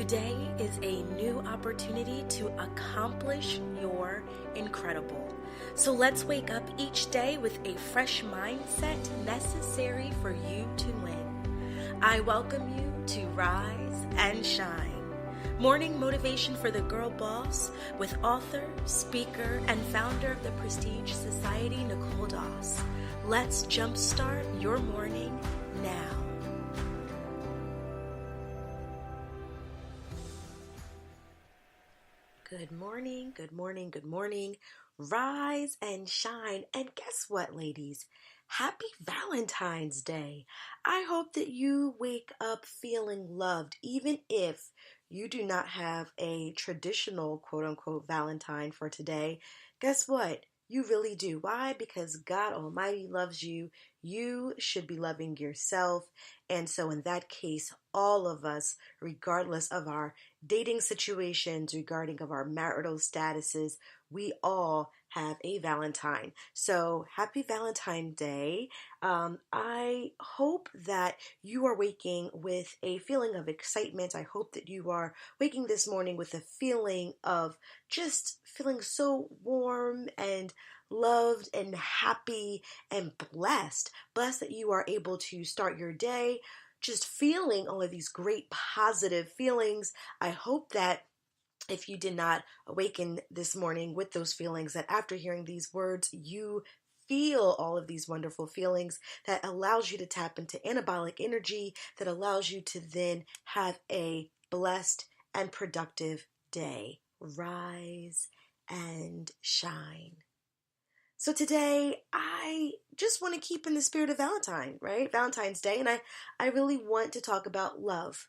Today is a new opportunity to accomplish your incredible. So let's wake up each day with a fresh mindset necessary for you to win. I welcome you to Rise and Shine. Morning motivation for the girl boss with author, speaker, and founder of the Prestige Society, Nicole Doss. Let's jumpstart your morning now. Good morning, good morning, good morning. Rise and shine. And guess what, ladies? Happy Valentine's Day. I hope that you wake up feeling loved, even if you do not have a traditional quote unquote Valentine for today. Guess what? You really do. Why? Because God Almighty loves you. You should be loving yourself. And so in that case, all of us, regardless of our dating situations, regarding of our marital statuses, we all have a Valentine. So happy Valentine's Day. I hope that you are waking with a feeling of excitement. I hope that you are waking this morning with a feeling of just feeling so warm and loved and happy and blessed. Blessed that you are able to start your day just feeling all of these great positive feelings. I hope that if you did not awaken this morning with those feelings, that after hearing these words, you feel all of these wonderful feelings that allows you to tap into anabolic energy, that allows you to then have a blessed and productive day. Rise and shine. So today, I just want to keep in the spirit of Valentine, right? Valentine's Day, and I really want to talk about love.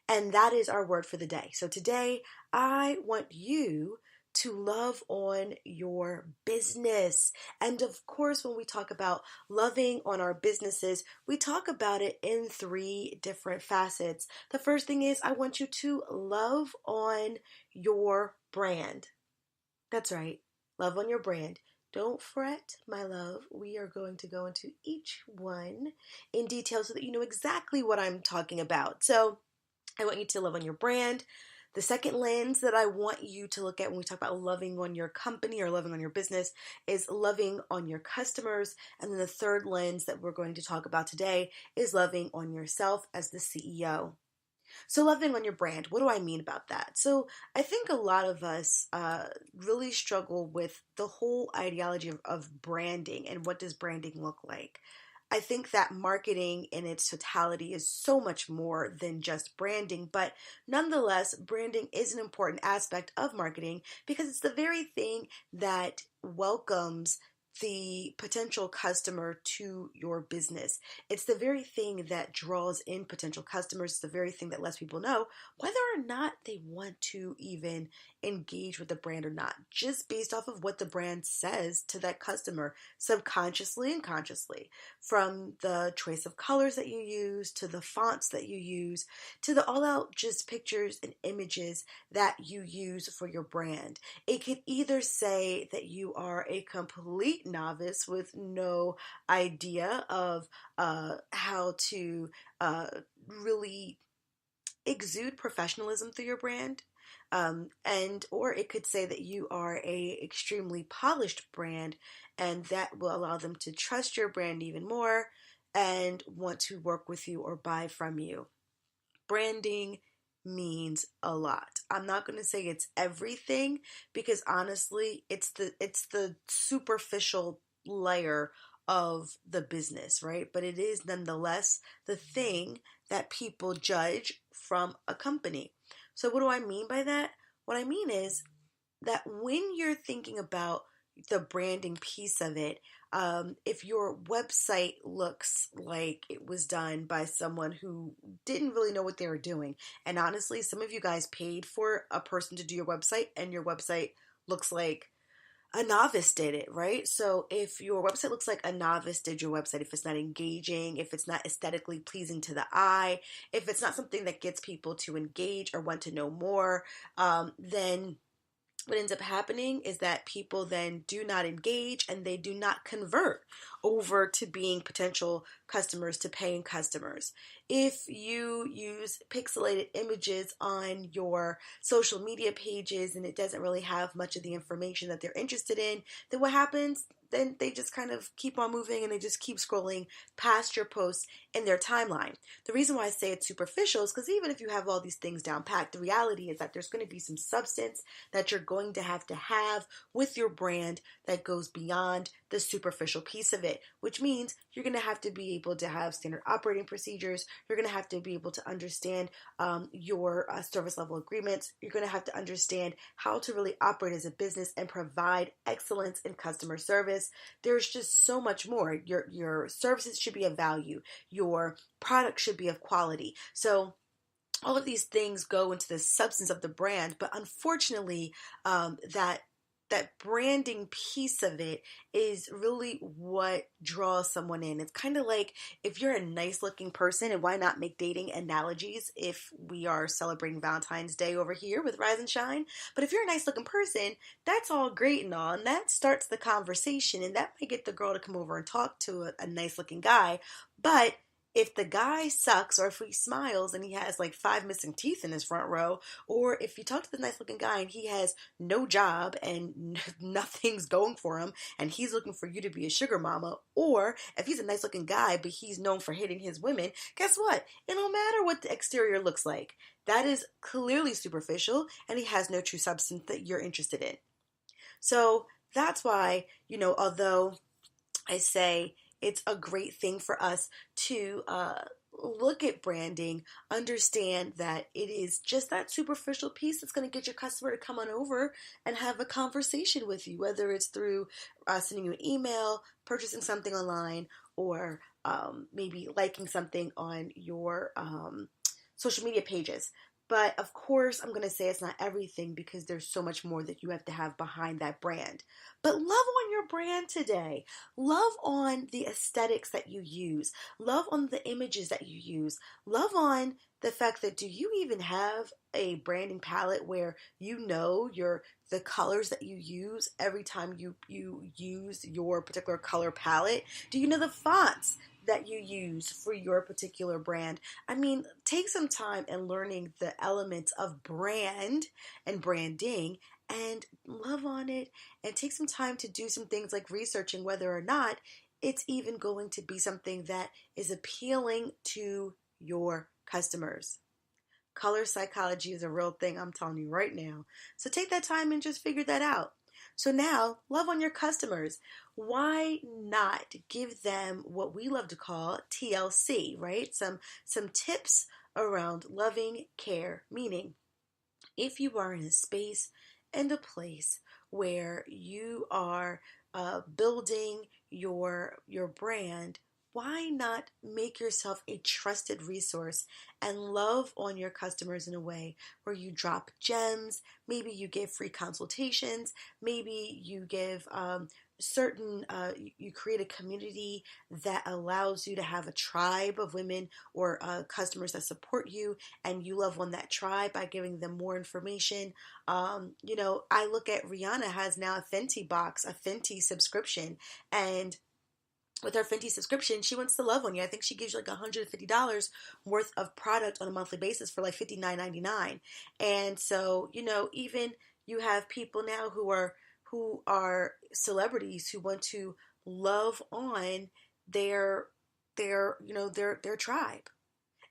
And that is our word for the day. So today, I want you to love on your business. And of course, when we talk about loving on our businesses, we talk about it in three different facets. The first thing is I want you to love on your brand. That's right. Love on your brand. Don't fret, my love. We are going to go into each one in detail so that you know exactly what I'm talking about. So I want you to love on your brand. The second lens that I want you to look at when we talk about loving on your company or loving on your business is loving on your customers. And then the third lens that we're going to talk about today is loving on yourself as the CEO. So loving on your brand, what do I mean about that? So I think a lot of us really struggle with the whole ideology of branding and what does branding look like. I think that marketing in its totality is so much more than just branding, but nonetheless, branding is an important aspect of marketing because it's the very thing that welcomes the potential customer to your business. It's the very thing that draws in potential customers. It's the very thing that lets people know whether or not they want to even engage with the brand or not, just based off of what the brand says to that customer, subconsciously and consciously. From the choice of colors that you use, to the fonts that you use, to the all-out just pictures and images that you use for your brand. It could either say that you are a complete novice with no idea of how to really exude professionalism through your brand, and or it could say that you are a extremely polished brand, and that will allow them to trust your brand even more and want to work with you or buy from you. Branding means a lot. I'm not going to say it's everything because honestly, it's the superficial layer of the business, right? But it is nonetheless the thing that people judge from a company. So what do I mean by that? What I mean is that when you're thinking about the branding piece of it, if your website looks like it was done by someone who didn't really know what they were doing, and honestly, some of you guys paid for a person to do your website, and your website looks like a novice did it, right? So if your website looks like a novice did your website, if it's not engaging, if it's not aesthetically pleasing to the eye, if it's not something that gets people to engage or want to know more, then what ends up happening is that people then do not engage and they do not convert over to being potential customers to paying customers. If you use pixelated images on your social media pages and it doesn't really have much of the information that they're interested in, then what happens? Then they just kind of keep on moving and they just keep scrolling past your posts in their timeline. The reason why I say it's superficial is because even if you have all these things down packed, the reality is that there's going to be some substance that you're going to have with your brand that goes beyond the superficial piece of it, which means you're going to have to be able to have standard operating procedures. You're going to have to be able to understand your service level agreements. You're going to have to understand how to really operate as a business and provide excellence in customer service. There's just so much more. Your services should be of value. Your product should be of quality. So all of these things go into the substance of the brand, but unfortunately, that branding piece of it is really what draws someone in. It's kind of like if you're a nice looking person, and why not make dating analogies if we are celebrating Valentine's Day over here with Rise and Shine. But if you're a nice looking person, that's all great and all, and that starts the conversation, and that might get the girl to come over and talk to a nice looking guy. But if the guy sucks, or if he smiles and he has like 5 missing teeth in his front row, or if you talk to the nice looking guy and he has no job and nothing's going for him and he's looking for you to be a sugar mama, or if he's a nice looking guy but he's known for hitting his women, guess what? It don't matter what the exterior looks like. That is clearly superficial and he has no true substance that you're interested in. So that's why, although I say it's a great thing for us to look at branding, understand that it is just that superficial piece that's going to get your customer to come on over and have a conversation with you, whether it's through sending you an email, purchasing something online, or maybe liking something on your social media pages. But of course, I'm going to say it's not everything because there's so much more that you have to have behind that brand. But love on your brand today. Love on the aesthetics that you use. Love on the images that you use. Love on the fact that do you even have a branding palette where the colors that you use every time you use your particular color palette? Do you know the fonts that you use for your particular brand? I mean, take some time in learning the elements of brand and branding and love on it, and take some time to do some things like researching whether or not it's even going to be something that is appealing to your customers. Color psychology is a real thing, I'm telling you right now. So take that time and just figure that out. So now, love on your customers. Why not give them what we love to call TLC, right? Some tips around loving care, meaning if you are in a space and a place where you are building your brand, why not make yourself a trusted resource and love on your customers in a way where you drop gems? Maybe you give free consultations, maybe you give you create a community that allows you to have a tribe of women or customers that support you, and you love on that tribe by giving them more information. I look at Rihanna has now a Fenty box, a Fenty subscription, and with her Fenty subscription, she wants to love on you. I think she gives you like $150 worth of product on a monthly basis for like $59.99. And so, even you have people now who are celebrities who want to love on their tribe.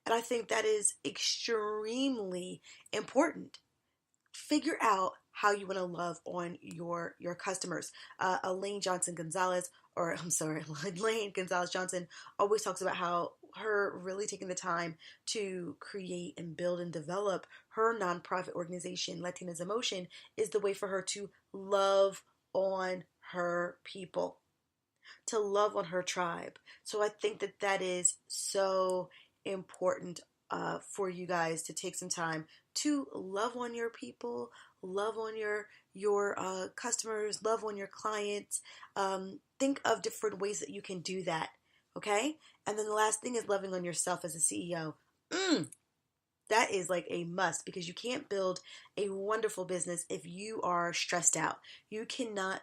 And I think that is extremely important. Figure out how you want to love on your customers. Elaine Gonzalez Johnson always talks about how her really taking the time to create and build and develop her nonprofit organization, Latinas Emotion, is the way for her to love on her people, to love on her tribe. So I think that is so important for you guys to take some time to love on your people, love on your customers, love on your clients. Think of different ways that you can do that. Okay? And then the last thing is loving on yourself as a CEO. that is like a must, because you can't build a wonderful business if you are stressed out. You cannot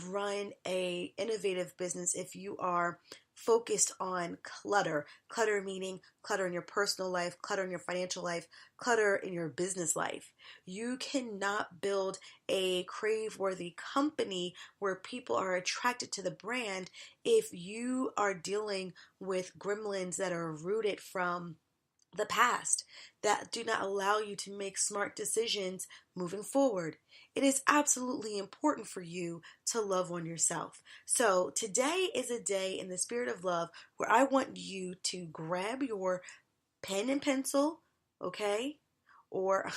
run a innovative business if you are focused on clutter. Clutter meaning clutter in your personal life, clutter in your financial life, clutter in your business life. You cannot build a crave-worthy company where people are attracted to the brand if you are dealing with gremlins that are rooted from the past, that do not allow you to make smart decisions moving forward. It is absolutely important for you to love on yourself. So, today is a day in the spirit of love where I want you to grab your pen and pencil, okay? Or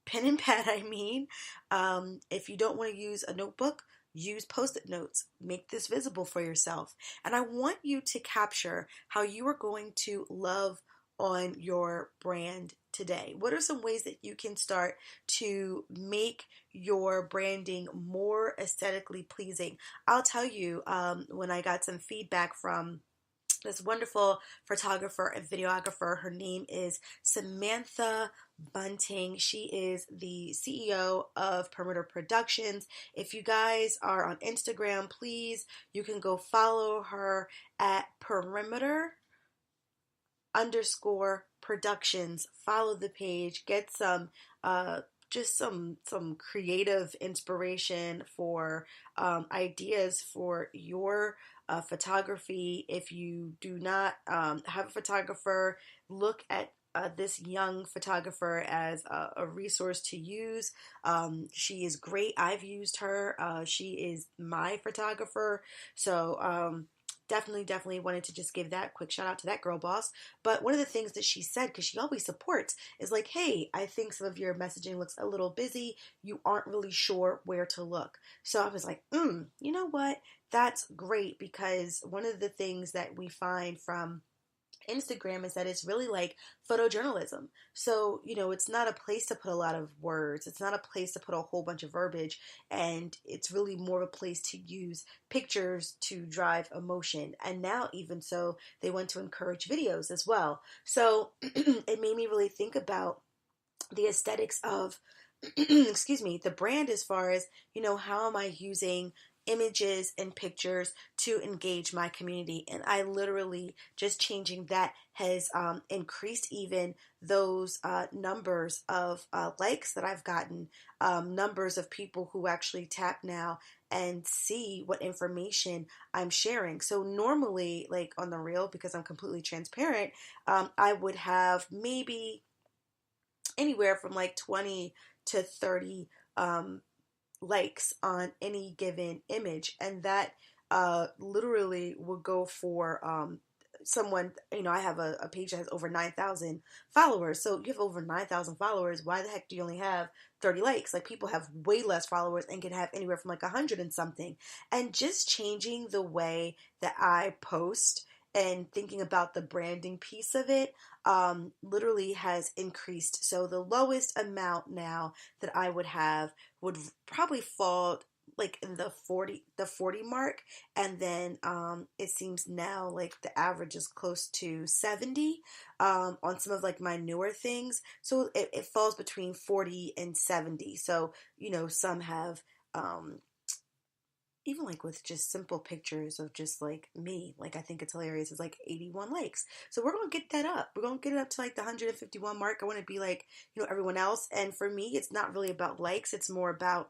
pen and pad, I mean. If you don't want to use a notebook, use post-it notes. Make this visible for yourself. And I want you to capture how you are going to love on your brand today. What are some ways that you can start to make your branding more aesthetically pleasing? I'll tell you, when I got some feedback from this wonderful photographer and videographer. Her name is Samantha Bunting. She is the CEO of Perimeter Productions. If you guys are on Instagram, please, you can go follow her at Perimeter underscore productions. Follow the page, get some just some creative inspiration for ideas for your photography. If you do not have a photographer, look at this young photographer as a resource to use. She is great. I've used her. She is my photographer. So definitely wanted to just give that quick shout out to that girl boss. But one of the things that she said, because she always supports, is like, hey, I think some of your messaging looks a little busy. You aren't really sure where to look. So I was like, you know what? That's great, because one of the things that we find from Instagram is that it's really like photojournalism. So, it's not a place to put a lot of words. It's not a place to put a whole bunch of verbiage. And it's really more of a place to use pictures to drive emotion. And now, even so, they want to encourage videos as well. So it made me really think about the aesthetics of, excuse me, the brand, as far as, how am I using images and pictures to engage my community. And I literally, just changing that has increased even those numbers of likes that I've gotten, numbers of people who actually tap now and see what information I'm sharing. So normally, like on the reel, because I'm completely transparent, I would have maybe anywhere from like 20 to 30 likes on any given image, and that literally would go for someone. I have a page that has over 9,000 followers. So you have over 9,000 followers, why the heck do you only have 30 likes? Like, people have way less followers and can have anywhere from like 100 and something. And just changing the way that I post and thinking about the branding piece of it literally has increased. So the lowest amount now that I would have would probably fall like in the 40 mark, and then it seems now like the average is close to 70 on some of like my newer things. So it falls between 40 and 70. So some have even like with just simple pictures of just like me, like I think it's hilarious, it's like 81 likes. So we're gonna get that up. We're gonna get it up to like the 151 mark. I want to be like everyone else. And for me, it's not really about likes. It's more about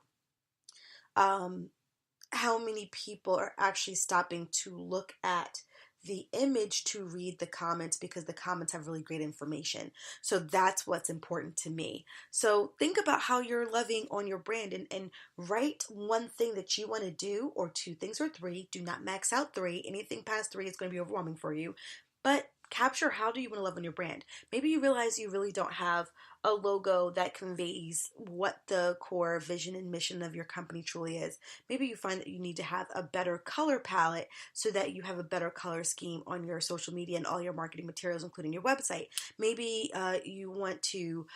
how many people are actually stopping to look at the image to read the comments, because the comments have really great information. So that's what's important to me. So think about how you're loving on your brand, and write one thing that you want to do, or two things, or three. Do not max out three. Anything past three is going to be overwhelming for you. But capture, how do you want to love on your brand? Maybe you realize you really don't have a logo that conveys what the core vision and mission of your company truly is. Maybe you find that you need to have a better color palette so that you have a better color scheme on your social media and all your marketing materials, including your website. Maybe you want to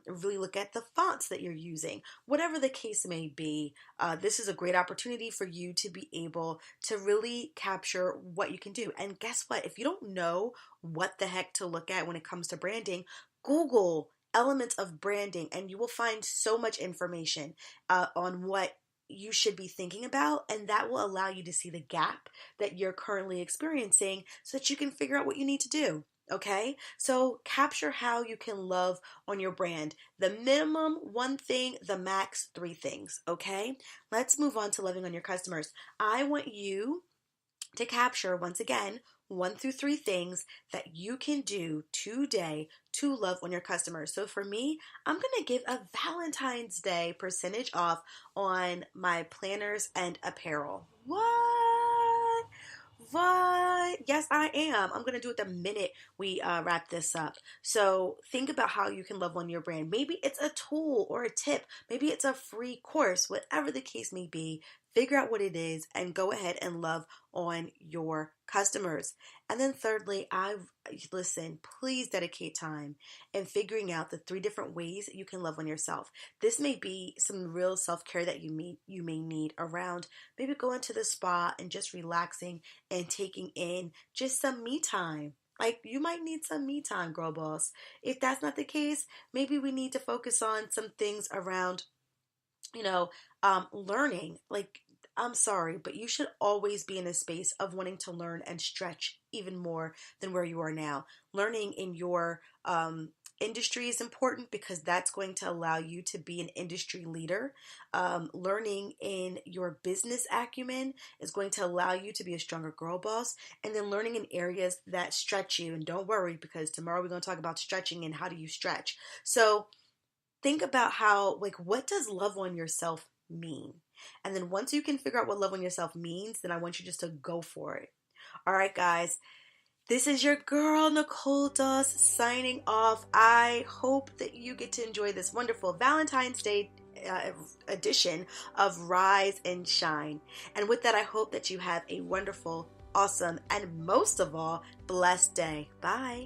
really look at the fonts that you're using. Whatever the case may be, this is a great opportunity for you to be able to really capture what you can do. And guess what? If you don't know what the heck to look at when it comes to branding, Google elements of branding, and you will find so much information on what you should be thinking about, and that will allow you to see the gap that you're currently experiencing so that you can figure out what you need to do. Okay, so capture how you can love on your brand. The minimum one thing, the max three things. Okay, let's move on to loving on your customers. I want you to capture, once again, 1 through 3 things that you can do today to love on your customers. So for me, I'm going to give a Valentine's Day percentage off on my planners and apparel. What? What? Yes, I am. I'm going to do it the minute we wrap this up. So think about how you can love on your brand. Maybe it's a tool or a tip. Maybe it's a free course, whatever the case may be. Figure out what it is and go ahead and love on your customers. And then thirdly, listen, please dedicate time in figuring out the 3 different ways that you can love on yourself. This may be some real self-care that you may need around maybe going to the spa and just relaxing and taking in just some me time. Like, you might need some me time, girl boss. If that's not the case, maybe we need to focus on some things around, learning. Like, I'm sorry, but you should always be in a space of wanting to learn and stretch even more than where you are now. Learning in your industry is important because that's going to allow you to be an industry leader. Learning in your business acumen is going to allow you to be a stronger girl boss. And then learning in areas that stretch you. And don't worry, because tomorrow we're going to talk about stretching and how do you stretch. So think about what does love on yourself mean? And then once you can figure out what love on yourself means, then I want you just to go for it. All right, guys. This is your girl, Nicole Doss, signing off. I hope that you get to enjoy this wonderful Valentine's Day edition of Rise and Shine. And with that, I hope that you have a wonderful, awesome, and most of all, blessed day. Bye.